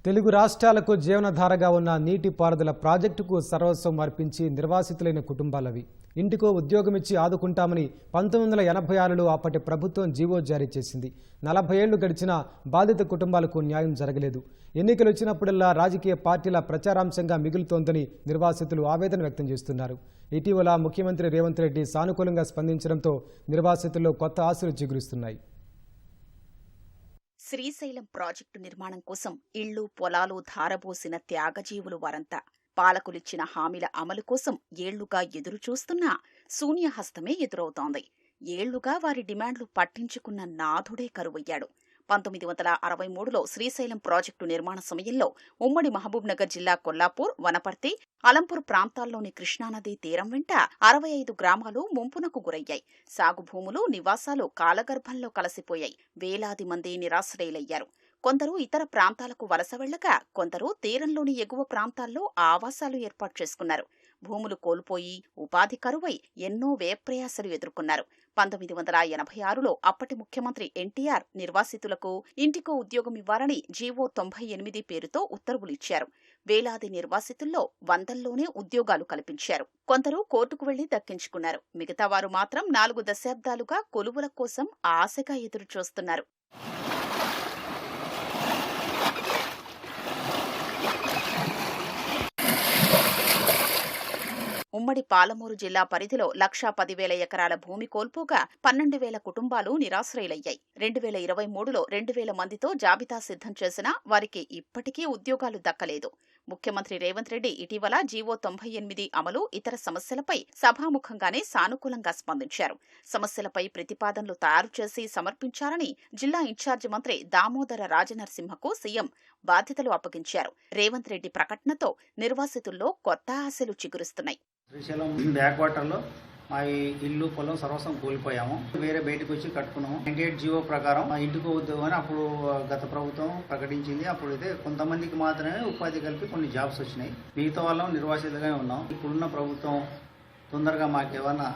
తెలుగు రాష్ట్రాలకు జీవనధారగా ఉన్న నీటిపారుదల ప్రాజెక్టుకు సర్వస్వం అర్పించి నిర్వాసితులైన కుటుంబాలవి. ఇంటికో ఉద్యోగమిచ్చి ఆదుకుంటామని 1986లో అప్పటి ప్రభుత్వం జీవో జారీ చేసింది. 40 ఏళ్లు గడిచినా బాధిత కుటుంబాలకు న్యాయం జరగలేదు. ఎన్నికలు వచ్చినప్పుడల్లా రాజకీయ పార్టీల ప్రచారాంశంగా మిగులుతోందని నిర్వాసితులు ఆవేదన వ్యక్తం చేస్తున్నారు. ఇటీవల ముఖ్యమంత్రి రేవంత్ రెడ్డి సానుకూలంగా స్పందించడంతో నిర్వాసితుల్లో కొత్త ఆశలు చిగురిస్తున్నాయి. శ్రీశైలం ప్రాజెక్టు నిర్మాణం కోసం ఇళ్లు పొలాలు ధారబోసిన త్యాగజీవులు వారంతా. పాలకులిచ్చిన హామీల అమలు కోసం ఏళ్లుగా ఎదురుచూస్తున్నా శూన్యహస్తమే ఎదురవుతోంది. ఏళ్లుగా వారి డిమాండ్లు పట్టించుకున్న నాథుడే కరువయ్యాడు. 1963లో శ్రీశైలం ప్రాజెక్టు నిర్మాణ సమయంలో ఉమ్మడి మహబూబ్నగర్ జిల్లా కొల్లాపూర్, వనపర్తి, అలంపూర్ ప్రాంతాల్లోని కృష్ణానదీ తీరం వెంట 65 గ్రామాలు ముంపునకు గురయ్యాయి. సాగు భూములు, నివాసాలు కాలగర్భంలో కలసిపోయాయి. వేలాది మంది నిరాశ్రయులయ్యారు. కొందరు ఇతర ప్రాంతాలకు వలస వెళ్లగా, కొందరు తీరంలోని ఎగువ ప్రాంతాల్లో ఆవాసాలు ఏర్పాటు చేసుకున్నారు. భూములు కోల్పోయి, ఉపాధి కరువై ఎన్నో వ్యయప్రయాసలు ఎదుర్కొన్నారు. 1986లో అప్పటి ముఖ్యమంత్రి ఎన్టీఆర్ నిర్వాసితులకు ఇంటికో ఉద్యోగం ఇవ్వాలని జీవో 98 పేరుతో ఉత్తర్వులిచ్చారు. వేలాది నిర్వాసితుల్లో వందల్లోనే ఉద్యోగాలు కల్పించారు. కొందరు కోర్టుకు వెళ్లి దక్కించుకున్నారు. మిగతా వారు మాత్రం 4 దశాబ్దాలుగా కొలువుల కోసం ఆశగా ఎదురుచూస్తున్నారు. ఉమ్మడి పాలమూరు జిల్లా పరిధిలో 1,10,000 ఎకరాల భూమి కోల్పోగా 12,000 కుటుంబాలు నిరాశ్రయులయ్యాయి. 2023లో 2,000 మందితో జాబితా సిద్ధం చేసినా వారికి ఇప్పటికీ ఉద్యోగాలు దక్కలేదు. ముఖ్యమంత్రి రేవంత్ రెడ్డి ఇటీవల జీవో 98 అమలు, ఇతర సమస్యలపై సభాముఖంగానే సానుకూలంగా స్పందించారు. సమస్యలపై ప్రతిపాదనలు తయారు చేసి సమర్పించాలని జిల్లా ఇన్ఛార్జి మంత్రి దామోదర రాజనరసింహకు సీఎం బాధ్యతలు అప్పగించారు. రేవంత్ రెడ్డి ప్రకటనతో నిర్వాసితుల్లో కొత్త ఆశలు చిగురుస్తున్నాయి. శ్రీశైలం బ్యాక్ వాటర్లో మా ఇల్లు పొలం సర్వస్వం కోల్పోయాము. వేరే బయటకు వచ్చి కట్టుకున్నాము. 98 జీవో ప్రకారం ఇంటికో ఉద్యోగం అని అప్పుడు గత ప్రభుత్వం ప్రకటించింది. అప్పుడు అయితే కొంతమందికి మాత్రమే ఉపాధి కలిపి కొన్ని జాబ్స్ వచ్చినాయి. మిగతా వాళ్ళం నిర్వాసితులుగా ఉన్నాం. ఇప్పుడున్న ప్రభుత్వం తొందరగా మాకు ఏమన్నా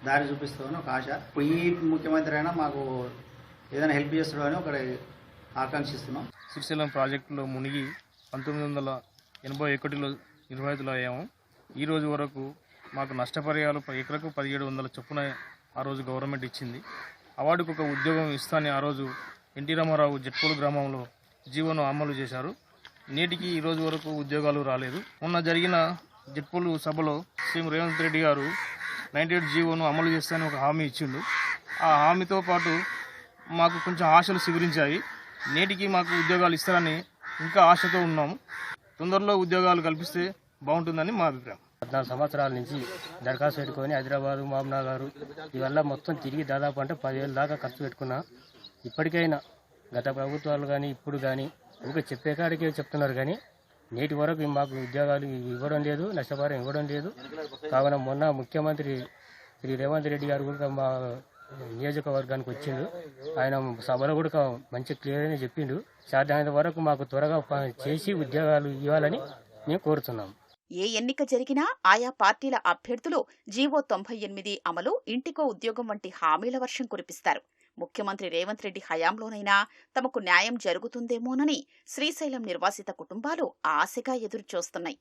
దారి చూపిస్తుందని ఒక ఆశ. ఇప్పుడు ఈ ముఖ్యమంత్రి అయినా మాకు ఏదైనా హెల్ప్ చేస్తాడని ఒకటి ఆకాంక్షిస్తున్నాం. శ్రీశైలం ప్రాజెక్టులో మునిగి 1981లో నిర్వాసితులయ్యాము. ఈ రోజు వరకు మాకు నష్టపరిహారాలు ఎకరకు 1700 చొప్పున ఆ రోజు గవర్నమెంట్ ఇచ్చింది. అవార్డుకు ఒక ఉద్యోగం ఇస్తానని ఆ రోజు ఎన్టీ రామారావు జట్పూలు గ్రామంలో జీవోను అమలు చేశారు. నేటికి ఈ రోజు వరకు ఉద్యోగాలు రాలేదు. మొన్న జరిగిన జట్పూలు సభలో సీఎం రేవంత్ రెడ్డి గారు 98 జీవోను అమలు చేస్తానని ఒక హామీ ఇచ్చిండు. ఆ హామీతో పాటు మాకు కొంచెం ఆశలు చిగురించాయి. నేటికి మాకు ఉద్యోగాలు ఇస్తారని ఇంకా ఆశతో ఉన్నాము. తొందరలో ఉద్యోగాలు కల్పిస్తే బాగుంటుందని మా అభిప్రాయం. 14 సంవత్సరాల నుంచి దరఖాస్తు పెట్టుకొని హైదరాబాదు, మహబూబ్నగర్ ఇవల్ల మొత్తం తిరిగి దాదాపు అంటే 10,000 దాకా ఖర్చు పెట్టుకున్నా. ఇప్పటికైనా గత ప్రభుత్వాలు కానీ ఇప్పుడు కానీ ఇంకా చెప్పే కాడికే చెప్తున్నారు కానీ నేటి వరకు మాకు ఉద్యోగాలు ఇవ్వడం లేదు, నష్టపరిహారం ఇవ్వడం లేదు. కావున మొన్న ముఖ్యమంత్రి శ్రీ రేవంత్ రెడ్డి గారు కూడా మా నియోజకవర్గానికి వచ్చిండు. ఆయన సభలో కూడా మంచి క్లియర్ అని చెప్పిండు. సాధ్యమైనంత వరకు మాకు త్వరగా చేసి ఉద్యోగాలు ఇవ్వాలని మేము కోరుతున్నాం. ఏ ఎన్నిక జరిగినా ఆయా పార్టీల అభ్యర్థులు జీవో 98 అమలు, ఇంటికో ఉద్యోగం వంటి హామీల వర్షం కురిపిస్తారు. ముఖ్యమంత్రి రేవంత్ రెడ్డి హయాంలోనైనా తమకు న్యాయం జరుగుతుందేమోనని శ్రీశైలం నిర్వాసిత కుటుంబాలు ఆశగా ఎదురుచూస్తున్నాయి.